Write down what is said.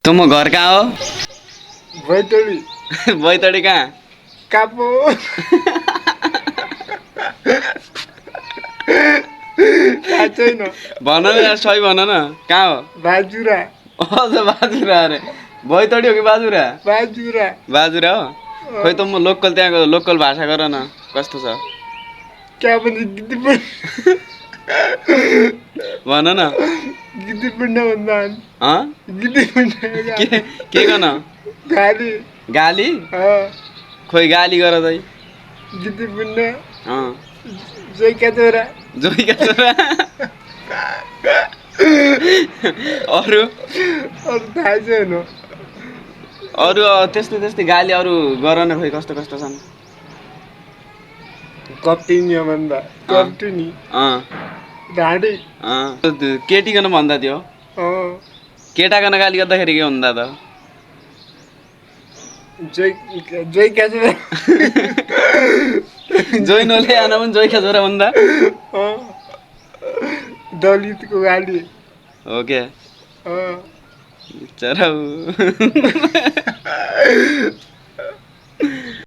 तुम घर कहाँ हो? बैतडी बैतडी कहाँ? कापो थाहा छैन भन न यार, सही भन न, कहाँ हो? बाजुरा अझ बाजुरा अरे, बैतडी हो कि बाजुरा? बाजुरा बाजुरा हो? खोइ त म लोकल त्यहाँको लोकल भाषा गर न, कस्तो छ क्या भन्छ भन न। गिद्दी भन्दा अँ? गिद्दी के गर्न? गाली गाली? खोइ गाली गर तै। गिद्दी अँ जोइका छोरा जोइका छोरा। अरू थाहा छैन अरू त्यस्तै त्यस्तै गाली अरू गर न, खोइ कस्तो कस्तो छन्। कप्टिनी भन्दा कप्टिनी ढाडी केटीकन भन्दा थियो, केटाकन गाली गर्दाखेरि के भन्दा त? जोइका छोरा जोइनोले आन पनि जोइका छोरा भन्दा दलितको गाली हो क्या? चरा